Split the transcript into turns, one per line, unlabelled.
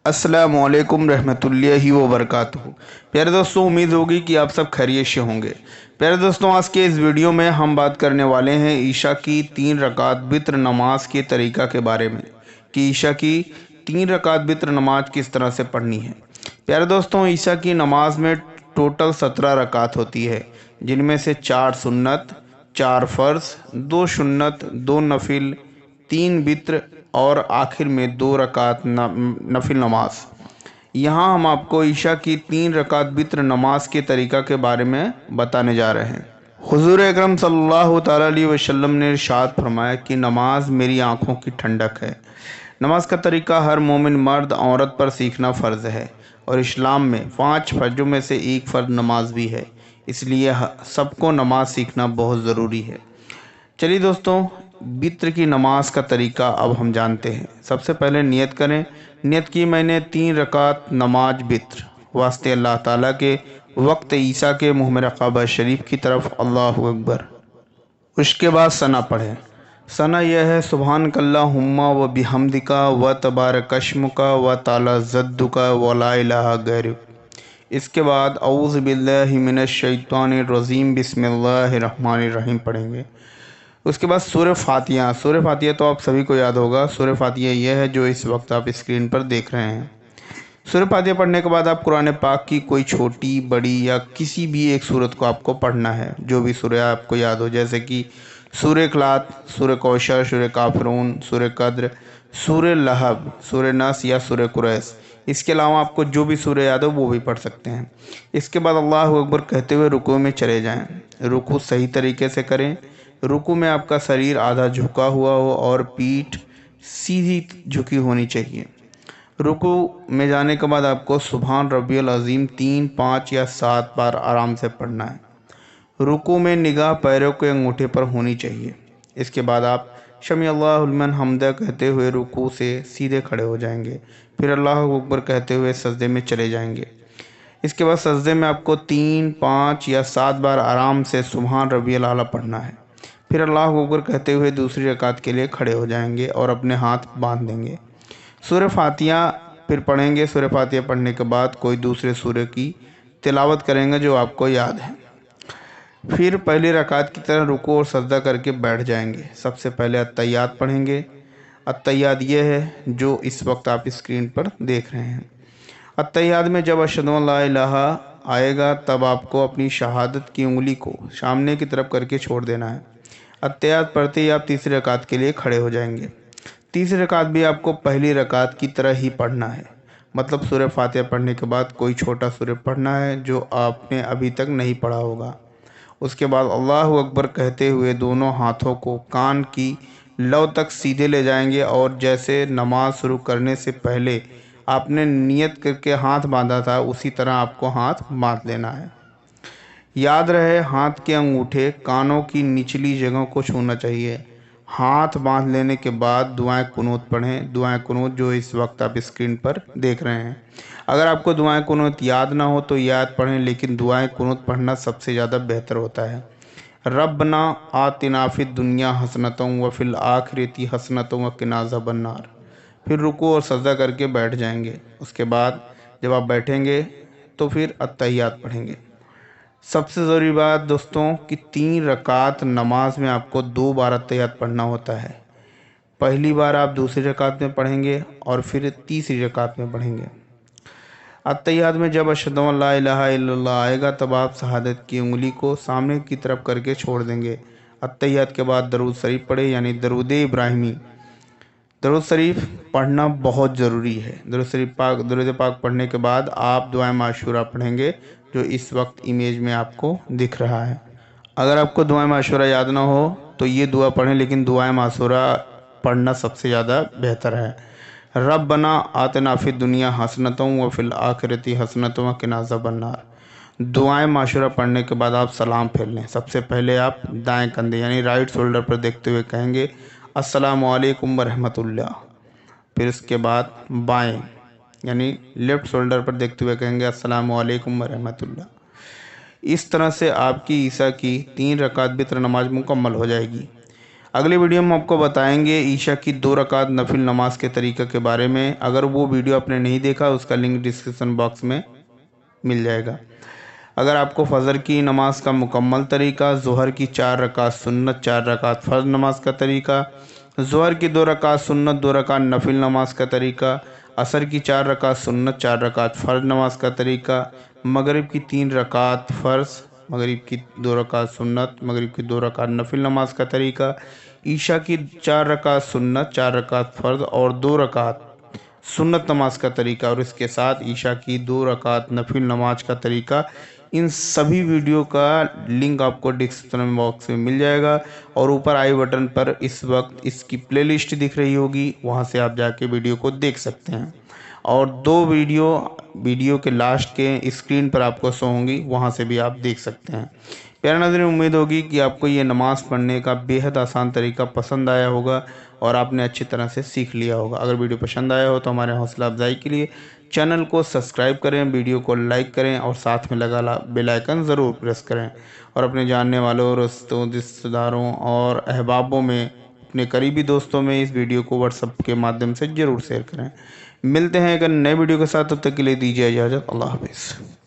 अस्सलामु अलैकुम रहमतुल्लाहि व बरकातुहू। प्यारे दोस्तों, उम्मीद होगी कि आप सब खैरियत से होंगे। प्यारे दोस्तों, आज के इस वीडियो में हम बात करने वाले हैं ईशा की 3 रकात वित्र नमाज के तरीक़ा के बारे में कि ईशा की 3 रकात वित्र नमाज किस तरह से पढ़नी है। प्यारे दोस्तों, ईशा की नमाज में टोटल 17 रकात होती है, जिनमें से 4 सुन्नत, 4 फ़र्ज़, 2 सुन्नत, 2 नफिल, 3 वित्र और आखिर में 2 रकात नफिल नमाज। यहाँ हम आपको ईशा की 3 रकात वित्र नमाज के तरीक़ा के बारे में बताने जा रहे हैं। हुज़ूर अकरम सल्लल्लाहु तआला अलैहि वसल्लम ने इरशाद फरमाया कि नमाज मेरी आँखों की ठंडक है। नमाज का तरीक़ा हर मोमिन मर्द औरत पर सीखना फ़र्ज़ है और इस्लाम में 5 फ़र्ज़ों में से एक फ़र्ज़ नमाज भी है, इसलिए सबको नमाज सीखना बहुत ज़रूरी है। चलिए दोस्तों, वित्र की नमाज का तरीक़ा अब हम जानते हैं। सबसे पहले नियत करें। नियत की मैंने 3 रकात नमाज वित्र वास्ते अल्लाह ताला के वक्त ईसा के मुँह में रक़ाबा शरीफ की तरफ अल्लाहु अकबर। उसके बाद सना पढ़ें। सना यह है सुब्हानकल्लाहुम्मा व बिहम्दिका व तबारकस्मुका व ताला जद्दुका व ला इलाहा गैरुक। इसके बाद औज़ु बिल्लाहि मिनश शैतानिर रजीम बिस्मिल्लाहिर रहमानिर रहीम पढ़ेंगे। उसके बाद सूरह फातिहा। सूरह फातिहा तो आप सभी को याद होगा। सूरह फातिहा यह है जो इस वक्त आप स्क्रीन पर देख रहे हैं। सूरह फातिहा पढ़ने के बाद आप कुरान पाक की कोई छोटी बड़ी या किसी भी एक सूरत को आपको पढ़ना है, जो भी सूरह आपको याद हो, जैसे कि सूरह इखलास, सूरह कौशर, सूरह काफिरून, सूरह कद्र, सूरह लहब, सूरह नस या सूरह कुरैश। इसके अलावा आपको जो भी सूरह याद हो वो भी पढ़ सकते हैं। इसके बाद अल्लाहु अकबर कहते हुए रुकू में चले जाएं। रुकू सही तरीके से करें। रुकू में आपका शरीर आधा झुका हुआ हो और पीठ सीधी झुकी होनी चाहिए। रुकू में जाने के बाद आपको सुभान रब्बियल अज़ीम 3, 5 या 7 बार आराम से पढ़ना है। रुकू में निगाह पैरों के अंगूठे पर होनी चाहिए। इसके बाद आप शमी अल्लाहु लिमन हम्दा कहते हुए रुकू से सीधे खड़े हो जाएंगे। फिर अल्लाहु अकबर कहते हुए सजदे में चले जाएंगे। इसके बाद सजदे में आपको 3, 5 या 7 बार आराम से सुभान रब्बियल आला पढ़ना है। फिर अल्लाहु अकबर कहते हुए दूसरी रकात के लिए खड़े हो जाएंगे और अपने हाथ बांध देंगे। सूरह फातिहा फिर पढ़ेंगे। सूरह फातिहा पढ़ने के बाद कोई दूसरे सूरह की तिलावत करेंगे जो आपको याद है। फिर पहली रकात की तरह रुकू और सजदा करके बैठ जाएंगे। सबसे पहले अत्तहियात पढ़ेंगे। अत्तहियात यह है जो इस वक्त आप स्क्रीन पर देख रहे हैं। अत्तहियात में जब अशहदु अल्ला इलाहा आएगा तब आपको अपनी शहादत की उंगली को सामने की तरफ करके छोड़ देना है। अत्तहियात पढ़ते ही आप तीसरी रकात के लिए खड़े हो जाएंगे। तीसरी रकात भी आपको पहली रकात की तरह ही पढ़ना है, मतलब सूरह फातिहा पढ़ने के बाद कोई छोटा सूरह पढ़ना है जो आपने अभी तक नहीं पढ़ा होगा। उसके बाद अल्लाहु अकबर कहते हुए दोनों हाथों को कान की लौ तक सीधे ले जाएंगे और जैसे नमाज शुरू करने से पहले आपने नियत करके हाथ बांधा था उसी तरह आपको हाथ बांध लेना है। याद रहे, हाथ के अंगूठे कानों की निचली जगहों को छूना चाहिए। हाथ बांध लेने के बाद दुआएं कुनूत पढ़ें। दुआएं कुनूत जो इस वक्त आप स्क्रीन पर देख रहे हैं। अगर आपको दुआएं कुनूत याद ना हो तो याद पढ़ें, लेकिन दुआएं कुनूत पढ़ना सबसे ज़्यादा बेहतर होता है। रब्बना आतिना फिद दुनिया हसनतुम व फिल आखिरती हसनतुम व किना अज़ाबन्नार। फिर रुकू और सजदा करके बैठ जाएंगे। उसके बाद जब आप बैठेंगे तो फिर अत्तहियात पढ़ेंगे। सबसे ज़रूरी बात दोस्तों कि 3 रकात नमाज में आपको 2 बार अत्तहियात पढ़ना होता है। पहली बार आप दूसरी रकात में पढ़ेंगे और फिर तीसरी रकात में पढ़ेंगे। अत्तहियात में जब अशहदु अल्ला इलाहा इल्लल्लाह आएगा तब आप शहादत की उंगली को सामने की तरफ करके छोड़ देंगे। अत्तहियात के बाद दरूद शरीफ पढ़े, यानी दरूद इब्राहिमी। दरूद शरीफ पढ़ना बहुत ज़रूरी है। दरूद पाक पढ़ने के बाद आप दुआए माशूरा पढ़ेंगे जो इस वक्त इमेज में आपको दिख रहा है। अगर आपको दुआए माशूरा याद ना हो तो ये दुआ पढ़ें, लेकिन दुआए माशूरा पढ़ना सबसे ज़्यादा बेहतर है। रब्बना आतिना फिद दुनिया हसनतुम व फिल आखिरती हसनतुम व किना अज़ाबन्नार। दुआएं माशूरा पढ़ने के बाद आप सलाम फेर लें। सबसे पहले आप दाएं कंधे यानी राइट शोल्डर पर देखते हुए कहेंगे अस्सलामु अलैकुम व रहमतुल्लाह। फिर उसके बाद बाएं यानी लेफ़्ट शोल्डर पर देखते हुए कहेंगे अस्सलामु अलैकुम व रहमतुल्लाह। इस तरह से आपकी ईशा की 3 रकात वित्र नमाज मुकम्मल हो जाएगी। अगली वीडियो में आपको बताएंगे ईशा की 2 रकात नफिल नमाज के तरीक़े के बारे में। अगर वो वीडियो आपने नहीं देखा उसका लिंक डिस्क्रिप्शन बॉक्स में मिल जाएगा। अगर आपको फ़जर की नमाज का मुकम्मल तरीक़ा, ज़ोहर की 4 रकात सुन्नत 4 रकात फ़र्ज़ नमाज का तरीक़ा, ज़ोहर की 2 रकात सुन्नत 2 रकात नफिल नमाज का तरीक़ा, असर की 4 रकात सुन्नत 4 रकात फ़र्ज़ नमाज का तरीक़ा, मगरिब की 3 रकात फ़र्ज़, मगरिब की 2 रकात सुन्नत, मगरिब की 2 रकात नफिल नमाज का तरीक़ा, ईशा की 4 रकात सुन्नत 4 रकात फ़र्ज़ और 2 रकात सुन्नत नमाज का तरीक़ा, और इसके साथ ईशा की 2 रकात नफिल नमाज का तरीक़ा। इन सभी वीडियो का लिंक आपको डिस्क्रिप्शन बॉक्स में मिल जाएगा और ऊपर आई बटन पर इस वक्त इसकी प्लेलिस्ट दिख रही होगी, वहां से आप जाके वीडियो को देख सकते हैं। और 2 वीडियो के लास्ट के स्क्रीन पर आपको शो होंगी, वहां से भी आप देख सकते हैं। प्यारे नाज़रीन, उम्मीद होगी कि आपको ये नमाज़ पढ़ने का बेहद आसान तरीका पसंद आया होगा और आपने अच्छी तरह से सीख लिया होगा। अगर वीडियो पसंद आया हो तो हमारे हौसला अफजाई के लिए चैनल को सब्सक्राइब करें, वीडियो को लाइक करें और साथ में लगा बेल आइकन ज़रूर प्रेस करें। और अपने जानने वालों, दोस्तों, रिश्तेदारों और अहबाबों में, अपने करीबी दोस्तों में इस वीडियो को व्हाट्सएप के माध्यम से ज़रूर शेयर करें। मिलते हैं एक नए वीडियो के साथ, तब तक के लिए दीजिए इजाज़त। अल्लाह हाफ़िज़।